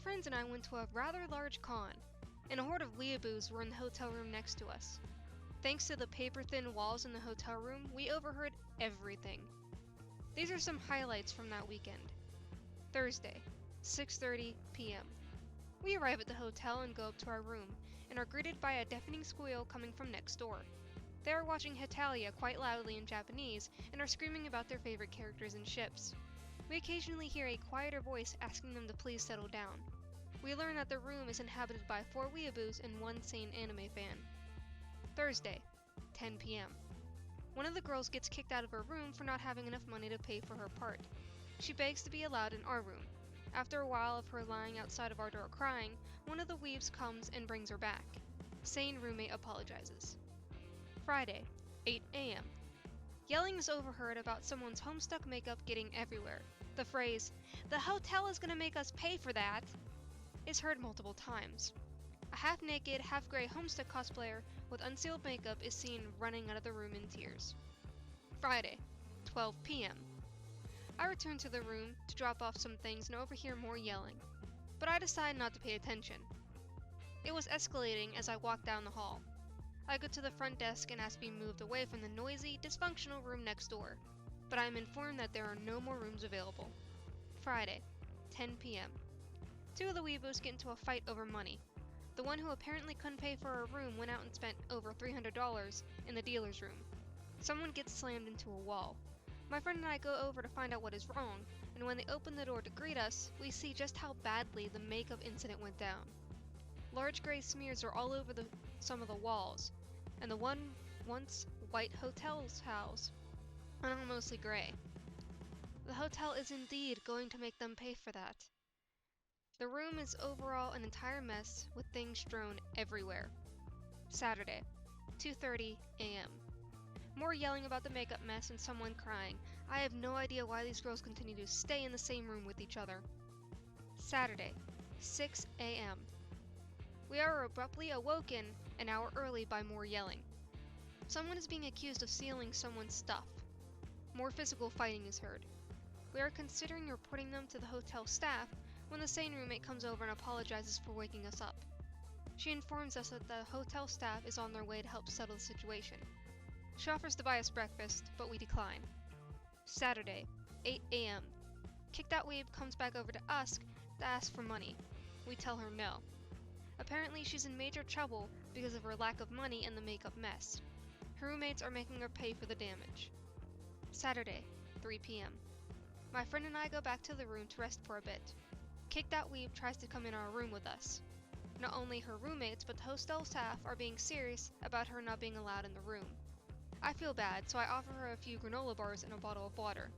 friends and I went to a rather large con, and a horde of weeaboos were in the hotel room next to us. Thanks to the paper-thin walls in the hotel room, we overheard everything. These are some highlights from that weekend. Thursday, 6:30 p.m. We arrive at the hotel and go up to our room, and are greeted by a deafening squeal coming from next door. They are watching Hetalia quite loudly in Japanese, and are screaming about their favorite characters and ships. We occasionally hear a quieter voice asking them to please settle down. We learn that the room is inhabited by 4 weeaboos and 1 sane anime fan. Thursday, 10 p.m. One of the girls gets kicked out of her room for not having enough money to pay for her part. She begs to be allowed in our room. After a while of her lying outside of our door crying, one of the weebs comes and brings her back. Sane roommate apologizes. Friday, 8 a.m. Yelling is overheard about someone's Homestuck makeup getting everywhere. The phrase, "The hotel is gonna make us pay for that," is heard multiple times. A half-naked, half-gray Homestuck cosplayer with unsealed makeup is seen running out of the room in tears. Friday, 12 p.m. I return to the room to drop off some things and overhear more yelling, but I decide not to pay attention. It was escalating as I walked down the hall. I go to the front desk and ask to be moved away from the noisy, dysfunctional room next door, but I am informed that there are no more rooms available. Friday, 10 p.m. 2 of the weeboos get into a fight over money. The one who apparently couldn't pay for a room went out and spent over $300 in the dealer's room. Someone gets slammed into a wall. My friend and I go over to find out what is wrong, and when they open the door to greet us, we see just how badly the makeup incident went down. Large gray smears are all over some of the walls, and the once white hotel's house are now mostly gray. The hotel is indeed going to make them pay for that. The room is overall an entire mess with things strewn everywhere. Saturday, 2:30 a.m. More yelling about the makeup mess and someone crying. I have no idea why these girls continue to stay in the same room with each other. Saturday, 6 a.m. We are abruptly awoken an hour early by more yelling. Someone is being accused of stealing someone's stuff. More physical fighting is heard. We are considering reporting them to the hotel staff when the sane roommate comes over and apologizes for waking us up. She informs us that the hotel staff is on their way to help settle the situation. She offers to buy us breakfast, but we decline. Saturday, 8 a.m. Kicked Out Weeb comes back over to us to ask for money. We tell her no. Apparently she's in major trouble because of her lack of money and the makeup mess. Her roommates are making her pay for the damage. Saturday, 3 p.m. My friend and I go back to the room to rest for a bit. Kicked Out Weeb tries to come in our room with us. Not only her roommates, but the hostel staff are being serious about her not being allowed in the room. I feel bad, so I offer her a few granola bars and a bottle of water.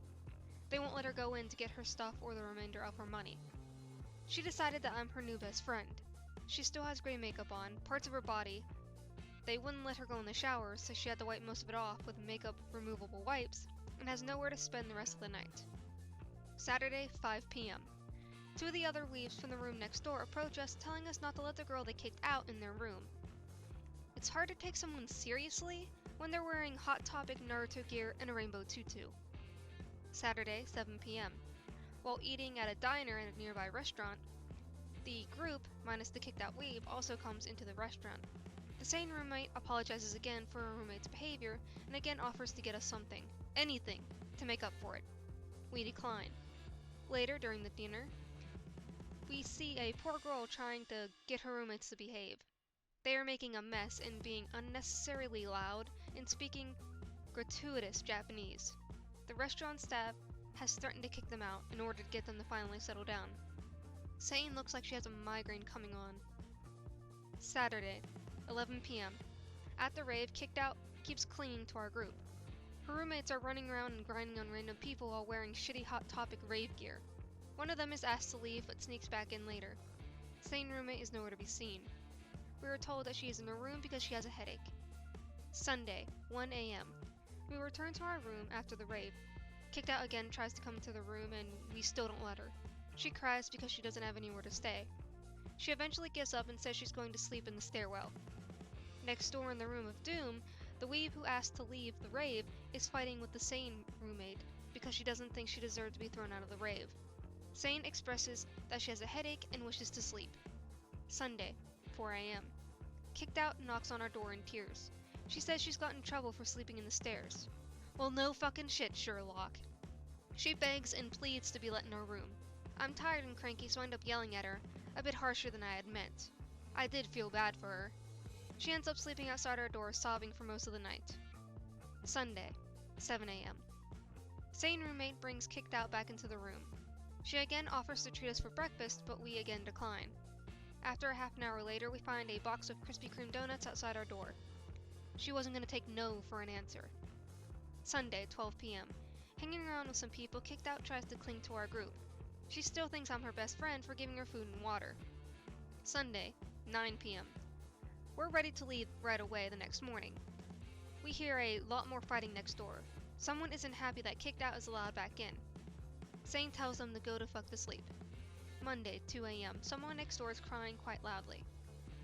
They won't let her go in to get her stuff or the remainder of her money. She decided that I'm her new best friend. She still has gray makeup on, parts of her body. They wouldn't let her go in the shower, so she had to wipe most of it off with makeup removable wipes, and has nowhere to spend the rest of the night. Saturday, 5 p.m. 2 of the other weebs from the room next door approach us, telling us not to let the girl they kicked out in their room. It's hard to take someone seriously when they're wearing Hot Topic Naruto gear and a rainbow tutu. Saturday, 7 p.m. While eating at a diner at a nearby restaurant, the group, minus the kicked out weeb, also comes into the restaurant. The sane roommate apologizes again for her roommate's behavior and again offers to get us something, anything, to make up for it. We decline. Later, during the dinner, we see a poor girl trying to get her roommates to behave. They are making a mess and being unnecessarily loud and speaking gratuitous Japanese. The restaurant staff has threatened to kick them out in order to get them to finally settle down. Sane looks like she has a migraine coming on. Saturday, 11 p.m. At the rave, Kicked Out keeps clinging to our group. Her roommates are running around and grinding on random people while wearing shitty Hot Topic rave gear. One of them is asked to leave but sneaks back in later. Sane roommate is nowhere to be seen. We were told that she is in her room because she has a headache. Sunday, 1 a.m. We return to our room after the rave. Kicked Out again tries to come to the room and we still don't let her. She cries because she doesn't have anywhere to stay. She eventually gives up and says she's going to sleep in the stairwell. Next door in the room of doom, the weeb who asked to leave the rave is fighting with the sane roommate because she doesn't think she deserves to be thrown out of the rave. Sane expresses that she has a headache and wishes to sleep. Sunday, 4 a.m. Kicked Out knocks on our door in tears. She says she's got in trouble for sleeping in the stairs. Well, no fucking shit, Sherlock. She begs and pleads to be let in her room. I'm tired and cranky, so I end up yelling at her, a bit harsher than I had meant. I did feel bad for her. She ends up sleeping outside our door, sobbing for most of the night. Sunday, 7 a.m. Sane roommate brings Kicked Out back into the room. She again offers to treat us for breakfast, but we again decline. After a half an hour later, we find a box of Krispy Kreme donuts outside our door. She wasn't going to take no for an answer. Sunday, 12 p.m. Hanging around with some people, Kicked Out tries to cling to our group. She still thinks I'm her best friend for giving her food and water. Sunday, 9 p.m. We're ready to leave right away the next morning. We hear a lot more fighting next door. Someone isn't happy that Kicked Out is allowed back in. Sane tells them to go to fuck to sleep. Monday, 2 a.m. Someone next door is crying quite loudly.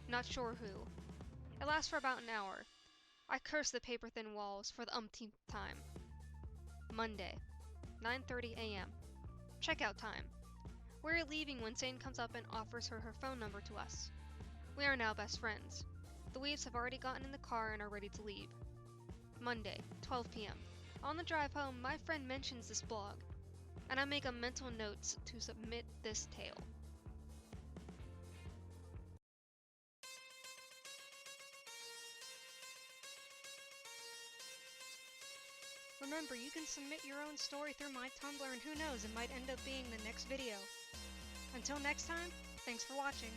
Not sure who. It lasts for about an hour. I curse the paper-thin walls for the umpteenth time. Monday, 9:30 a.m. Checkout time. We're leaving when Sane comes up and offers her phone number to us. We are now best friends. The Weaves have already gotten in the car and are ready to leave. Monday, 12 p.m. On the drive home, my friend mentions this blog, and I make a mental note to submit this tale. Remember, you can submit your own story through my Tumblr, and who knows, it might end up being the next video. Until next time, thanks for watching.